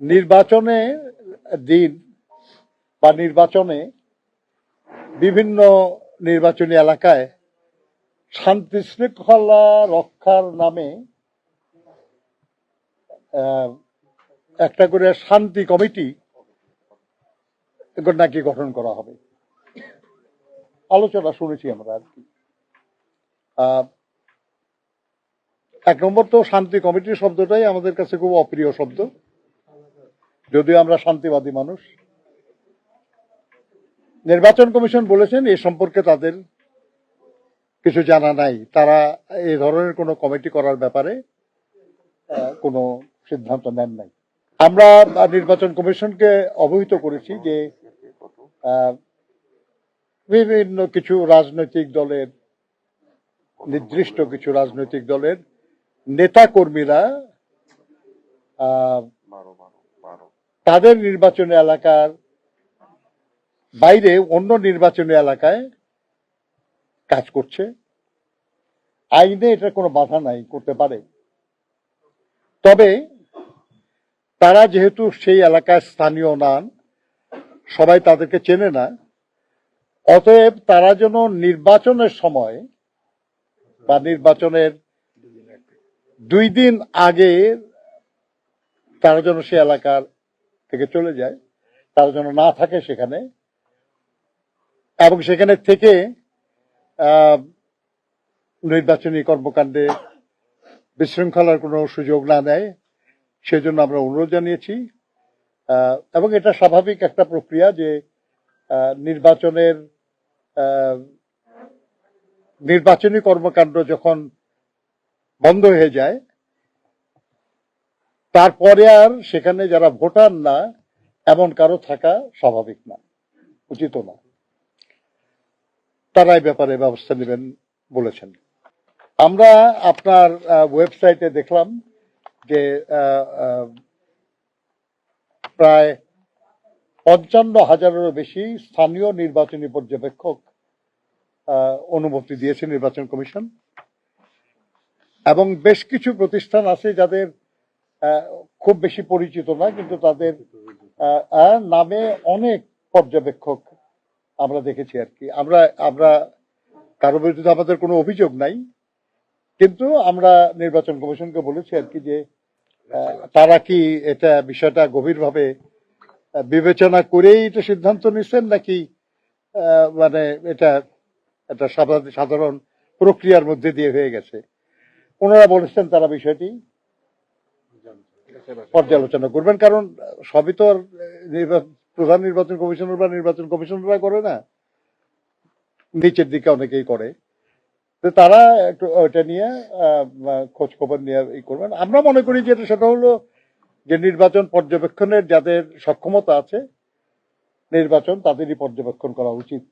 নির্বাচনে দিন বা নির্বাচনে বিভিন্ন নির্বাচনী এলাকায় শান্তি শৃঙ্খলা রক্ষার নামে একটা করে শান্তি কমিটি নাকি গঠন করা হবে, আলোচনা শুনেছি আমরা আর কি। এক নম্বর তো শান্তি কমিটির শব্দটাই আমাদের কাছে খুব অপ্রিয় শব্দ, যদিও আমরা শান্তিবাদী মানুষ। নির্বাচন কমিশন বলেছেন এ সম্পর্কে তাদের কিছু জানা নাই, তারা এই ধরনের কোনো কমিটি করার ব্যাপারে কোনো সিদ্ধান্ত নেন নাই। আমরা নির্বাচন কমিশনকে অবহিত করেছি যে বিভিন্ন কিছু রাজনৈতিক দলের, নির্দিষ্ট কিছু রাজনৈতিক দলের নেতা কর্মীরা তাদের নির্বাচনী এলাকার বাইরে অন্য নির্বাচনী এলাকায় কাজ করছে। আইনে এটা কোনো বাধা নাই, করতে পারে, তবে তারা যেহেতু সেই এলাকায় স্থানীয় নন, সবাই তাদেরকে চেনে না, অতএব তারা যেন নির্বাচনের সময় বা নির্বাচনের 2 দিন আগে তারা যেন সে এলাকার থেকে চলে যায়, তারা যেন না থাকে সেখানে, এবং সেখানে থেকে নির্বাচনী কর্মকাণ্ডে বিশৃঙ্খলার কোনো সুযোগ না দেয়, সেজন্য আমরা অনুরোধ জানিয়েছি। এবং এটা স্বাভাবিক একটা প্রক্রিয়া যে নির্বাচনী কর্মকাণ্ড যখন বন্ধ হয়ে যায় তারপরে আর সেখানে যারা ভোটার না এমন কারো থাকা স্বাভাবিক না, উচিত না। তারা এই ব্যাপারে ব্যবস্থা নেবেন বলেছেন। আমরা আপনার ওয়েবসাইটে দেখলাম যে প্রায় 55,000-এরও বেশি স্থানীয় নির্বাচনী পর্যবেক্ষক অনুমতি দিয়েছে নির্বাচন কমিশন, এবং বেশ কিছু প্রতিষ্ঠান আছে যাদের খুব বেশি পরিচিত না, কিন্তু তাদের নামে অনেক পর্যবেক্ষক আমরা দেখেছি আর কি। আমরা কারো বিরুদ্ধে আমাদের কোনো অভিযোগ নাই, কিন্তু আমরা নির্বাচন কমিশনকে বলেছি আর কি যে তারা কি এটা বিষয়টা গভীরভাবে বিবেচনা করেই এটা সিদ্ধান্ত নিচ্ছেন, নাকি মানে এটা একটা সাধারণ প্রক্রিয়ার মধ্যে দিয়ে হয়ে গেছে। ওনারা বলেছেন তারা বিষয়টি পর্যালোচনা করবেন, কারণ সবই তো আর প্রধান নির্বাচন কমিশনার বা নির্বাচন কমিশনাররা করে না, নিচের দিকে অনেকেই করে। তো তারা একটু ওইটা নিয়ে খোঁজ খবর নিয়ে করবেন। আমরা মনে করি যে সেটা হলো যে নির্বাচন পর্যবেক্ষণের যাদের সক্ষমতা আছে, নির্বাচন তাদেরই পর্যবেক্ষণ করা উচিত।